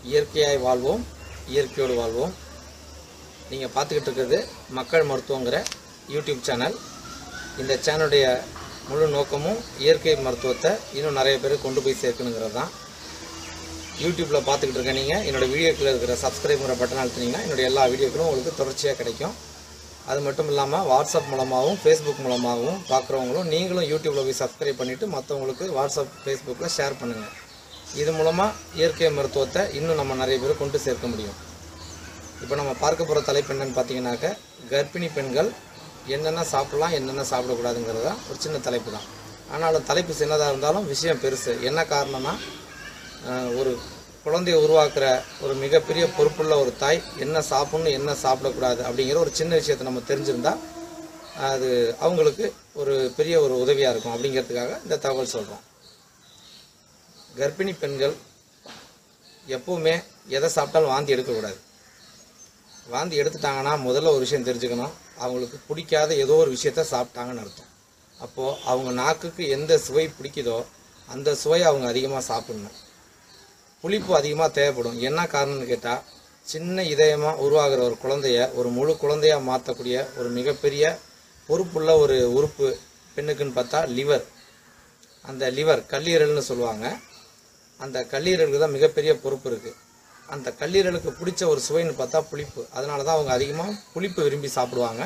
இயற்கையாய் வாழ்வோம், இயற்கையோடு வாழ்வோம். நீங்கள் பார்த்துக்கிட்டு இருக்கிறது மக்கள் மருத்துவங்கிற யூடியூப் சேனல். இந்த சேனலுடைய முழு நோக்கமும் இயற்கை மருத்துவத்தை இன்னும் நிறைய பேர் கொண்டு போய் சேர்க்கணுங்கிறது தான். யூடியூப்பில் பார்த்துக்கிட்டு இருக்க நீங்கள் என்னோடய வீடியோக்கில் இருக்கிற சப்ஸ்கிரைப்ங்கிற பட்டன் அழுத்தினீங்கன்னா என்னுடைய எல்லா வீடியோக்களும் உங்களுக்கு தொடர்ச்சியாக கிடைக்கும். அது மட்டும் இல்லாமல் வாட்ஸ்அப் மூலமாகவும் ஃபேஸ்புக் மூலமாகவும் பார்க்குறவங்களும் நீங்களும் யூடியூப்பில் போய் சப்ஸ்கிரைப் பண்ணிவிட்டு மற்றவங்களுக்கு வாட்ஸ்அப் ஃபேஸ்புக்கில் ஷேர் பண்ணுங்கள். இது மூலமாக இயற்கை மருத்துவத்தை இன்னும் நம்ம நிறைய பேர் கொண்டு சேர்க்க முடியும். இப்போ நம்ம பார்க்க போகிற தலைப்பு என்னென்னு பார்த்தீங்கன்னாக்க, கர்ப்பிணி பெண்கள் என்னென்ன சாப்பிடலாம் என்னென்ன சாப்பிடக்கூடாதுங்கிறது தான் ஒரு சின்ன தலைப்பு தான். ஆனாலும் தலைப்பு சின்னதாக இருந்தாலும் விஷயம் பெருசு. என்ன காரணம்னா, ஒரு குழந்தையை உருவாக்குற ஒரு மிகப்பெரிய பொறுப்புள்ள ஒரு தாய் என்ன சாப்பிடணும் என்ன சாப்பிடக்கூடாது அப்படிங்கிற ஒரு சின்ன விஷயத்தை நம்ம தெரிஞ்சிருந்தால் அது அவங்களுக்கு ஒரு பெரிய ஒரு உதவியாக இருக்கும். அப்படிங்கிறதுக்காக இந்த தகவல் சொல்கிறோம். கர்ப்பிணி பெண்கள் எப்போவுமே எதை சாப்பிட்டாலும் வாந்தி எடுக்கக்கூடாது. வாந்தி எடுத்துட்டாங்கன்னா முதல்ல ஒரு விஷயம் தெரிஞ்சுக்கணும், அவங்களுக்கு பிடிக்காத ஏதோ ஒரு விஷயத்த சாப்பிட்டாங்கன்னு அர்த்தம். அப்போது அவங்க நாக்குக்கு எந்த சுவை பிடிக்குதோ அந்த சுவையை அவங்க அதிகமாக சாப்பிடணும். புளிப்பு அதிகமாக தேவைப்படும். என்ன காரணம்னு கேட்டால், சின்ன இதயமாக உருவாகிற ஒரு குழந்தைய ஒரு முழு குழந்தையாக மாற்றக்கூடிய ஒரு மிகப்பெரிய பொறுப்புள்ள ஒரு உறுப்பு பெண்ணுக்குன்னு பார்த்தா லிவர். அந்த லிவர் கல்லீரல்னு சொல்லுவாங்க. அந்த கல்லீரலுக்கு தான் மிகப்பெரிய பொறுப்பு இருக்குது. அந்த கல்லீரலுக்கு பிடிச்ச ஒரு சுவைன்னு பார்த்தா புளிப்பு. அதனால தான் அவங்க அதிகமாக புளிப்பு விரும்பி சாப்பிடுவாங்க.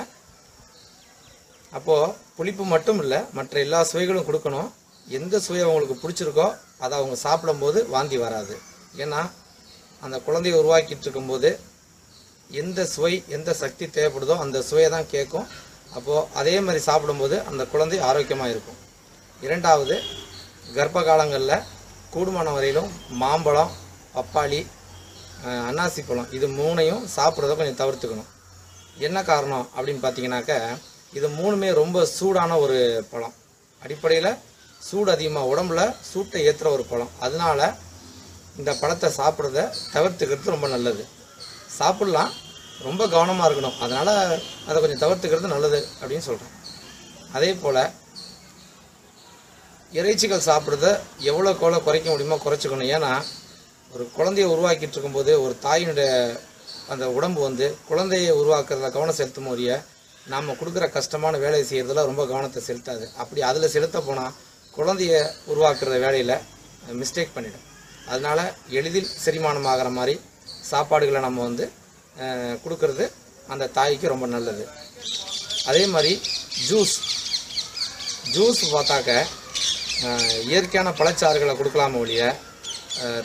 அப்போது புளிப்பு மட்டும் இல்லை, மற்ற எல்லா சுவைகளும் கொடுக்கணும். எந்த சுவை அவங்களுக்கு பிடிச்சிருக்கோ அதை அவங்க சாப்பிடும்போது வாந்தி வராது. ஏன்னா அந்த குழந்தையை உருவாக்கிட்டு இருக்கும்போது எந்த சுவை எந்த சக்தி தேவைப்படுதோ அந்த சுவையை தான் கேட்கும். அப்போது அதே மாதிரி சாப்பிடும்போது அந்த குழந்தை ஆரோக்கியமாக இருக்கும். இரண்டாவது, கர்ப்ப காலங்களில் கூடுமான வரையிலும் மாம்பழம், பப்பாளி, அன்னாசி பழம் இது மூணையும் சாப்பிட்றத கொஞ்சம் தவிர்த்துக்கணும். என்ன காரணம் அப்படின்னு பார்த்தீங்கன்னாக்க, இது மூணுமே ரொம்ப சூடான ஒரு பழம். அடிப்படையில் சூடு அதிகமாக உடம்புல சூட்டை ஏற்றுற ஒரு பழம். அதனால இந்த பழத்தை சாப்பிட்றத தவிர்த்துக்கிறது ரொம்ப நல்லது. சாப்பிட்லாம், ரொம்ப கவனமாக இருக்கணும். அதனால் அதை கொஞ்சம் தவிர்த்துக்கிறது நல்லது அப்படின்னு சொல்கிறேன். அதே போல் இறைச்சிகள் சாப்பிட்றத எவ்வளோக்கு எவ்வளோ குறைக்க முடியுமோ குறைச்சிக்கணும். ஏன்னா ஒரு குழந்தையை உருவாக்கிட்டு இருக்கும்போது ஒரு தாயினுடைய அந்த உடம்பு குழந்தையை உருவாக்குறதுல கவனம் செலுத்தும் போறிய நாம் கொடுக்குற கஷ்டமான வேலையை செய்கிறதுல ரொம்ப கவனத்தை செலுத்தாது. அப்படி அதில் செலுத்த போனால் குழந்தைய உருவாக்குற வேலையில் மிஸ்டேக் பண்ணிடும். அதனால் எளிதில் செரிமானமாகிற மாதிரி சாப்பாடுகளை நம்ம கொடுக்கறது அந்த தாய்க்கு ரொம்ப நல்லது. அதே மாதிரி ஜூஸ் பார்த்தாக்க இயற்கையான பழச்சாறுகளை கொடுக்கலாம ஒழிய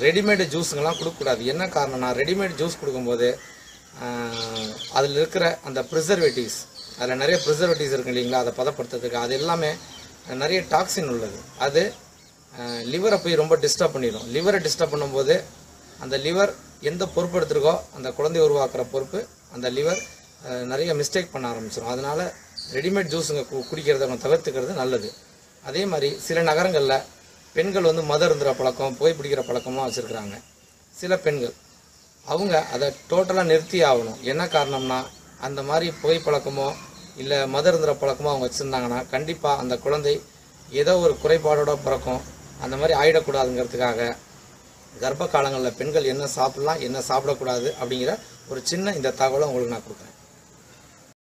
ரெடிமேடு ஜூஸுங்கெல்லாம் கொடுக்கக்கூடாது. என்ன காரணம்னா, ரெடிமேட் ஜூஸ் கொடுக்கும்போது அதில் இருக்கிற அந்த ப்ரிசர்வேட்டிவ்ஸ், அதில் நிறைய ப்ரிசர்வேட்டிவ்ஸ் இருக்கு இல்லைங்களா, அதை பதப்படுத்துறதுக்கு அது எல்லாமே நிறைய டாக்ஸின் உள்ளது. அது லிவரை போய் ரொம்ப டிஸ்டர்ப் பண்ணிடும். லிவரை டிஸ்டர்ப் பண்ணும்போது அந்த லிவர் எந்த பொறுப்பு எடுத்துருக்கோ அந்த குழந்தைய உருவாக்குற பொறுப்பு அந்த லிவர் நிறைய மிஸ்டேக் பண்ண ஆரம்பிச்சிடும். அதனால் ரெடிமேட் ஜூஸுங்க குடிக்கிறத நம்ம தவிர்த்துக்கிறது நல்லது. அதே மாதிரி சில நகரங்களில் பெண்கள் மது அருந்துற பழக்கம், புகை பிடிக்கிற பழக்கமாக வச்சுருக்குறாங்க. சில பெண்கள் அவங்க அதை டோட்டலாக நிறுத்தி ஆகணும். என்ன காரணம்னா, அந்த மாதிரி புகை பழக்கமோ இல்லை மது அருந்துற பழக்கமோ அவங்க வச்சுருந்தாங்கன்னா கண்டிப்பாக அந்த குழந்தை ஏதோ ஒரு குறைபாடோட பிறக்கும். அந்த மாதிரி ஆகிடக்கூடாதுங்கிறதுக்காக கர்ப்ப காலங்களில் பெண்கள் என்ன சாப்பிட்லாம் என்ன சாப்பிடக்கூடாது அப்படிங்கிற ஒரு சின்ன இந்த தகவலை உங்களுக்கு நான் கொடுக்குறேன்.